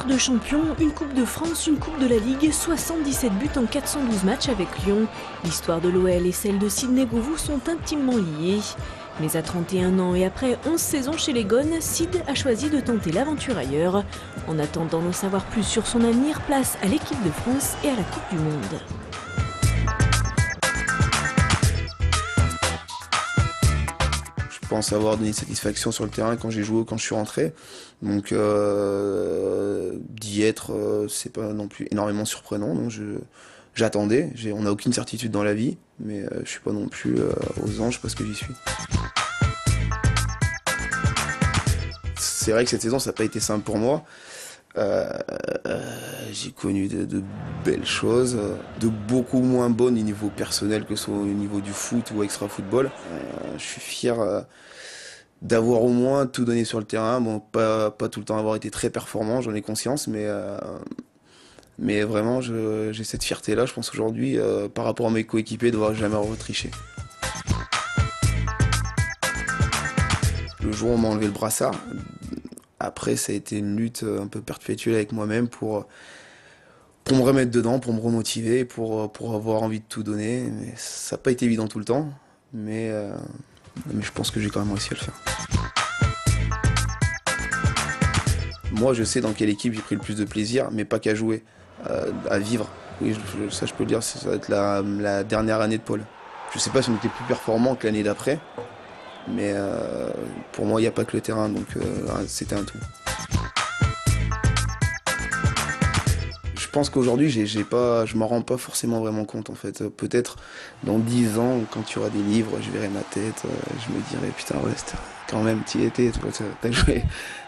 titres de champion, une Coupe de France, une Coupe de la Ligue, 77 buts en 412 matchs avec Lyon. L'histoire de l'OL et celle de Sidney Govou sont intimement liées. Mais à 31 ans et après 11 saisons chez les Gones, Sid a choisi de tenter l'aventure ailleurs. En attendant d'en savoir plus sur son avenir, place à l'équipe de France et à la Coupe du Monde. Je pense avoir donné satisfaction sur le terrain quand j'ai joué ou quand je suis rentré. Donc d'y être, c'est pas non plus énormément surprenant. Donc j'attendais. On n'a aucune certitude dans la vie, mais je suis pas non plus aux anges parce que j'y suis. C'est vrai que cette saison, ça n'a pas été simple pour moi. J'ai connu de belles choses, de beaucoup moins bonnes au niveau personnel que au niveau du foot ou extra-football. Je suis fier d'avoir au moins tout donné sur le terrain. Bon, pas tout le temps avoir été très performant, j'en ai conscience, mais vraiment, j'ai cette fierté-là, je pense aujourd'hui, par rapport à mes coéquipiers, de ne jamais avoir triché. Le jour où on m'a enlevé le brassard, après, ça a été une lutte un peu perpétuelle avec moi-même pour me remettre dedans, pour me remotiver, pour avoir envie de tout donner. Mais ça n'a pas été évident tout le temps, mais je pense que j'ai quand même réussi à le faire. Moi, je sais dans quelle équipe j'ai pris le plus de plaisir, mais pas qu'à jouer, à vivre. Oui, ça je peux le dire, ça va être la dernière année de Paul. Je ne sais pas si on était plus performant que l'année d'après, mais pour moi, il n'y a pas que le terrain, donc c'était un tout. Je pense qu'aujourd'hui, je m'en rends pas forcément vraiment compte en fait. Peut-être dans 10 ans, quand tu auras des livres, je verrai ma tête, je me dirai putain ouais, quand même t'y étais, t'as joué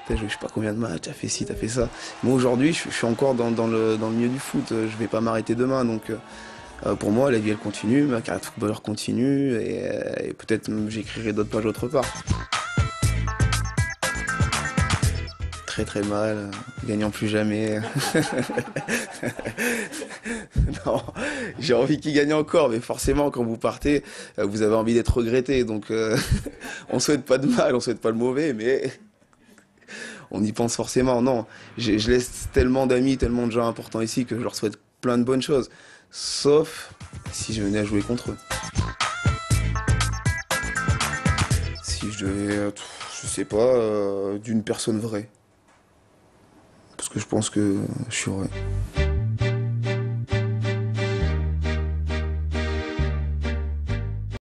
je sais pas combien de matchs, t'as fait ci, t'as fait ça. Moi aujourd'hui, je suis encore dans le milieu du foot, je vais pas m'arrêter demain, donc pour moi la vie elle continue, ma carrière de footballeur continue et peut-être j'écrirai d'autres pages autre part. Très mal, gagnant plus jamais. Non, j'ai envie qu'il gagne encore, mais forcément quand vous partez, vous avez envie d'être regretté, donc on souhaite pas de mal, on souhaite pas le mauvais, mais on y pense forcément. Non, je laisse tellement d'amis, tellement de gens importants ici que je leur souhaite plein de bonnes choses, sauf si je venais à jouer contre eux. Si je devais, je sais pas, d'une personne vraie. Parce que je pense que je suis vrai.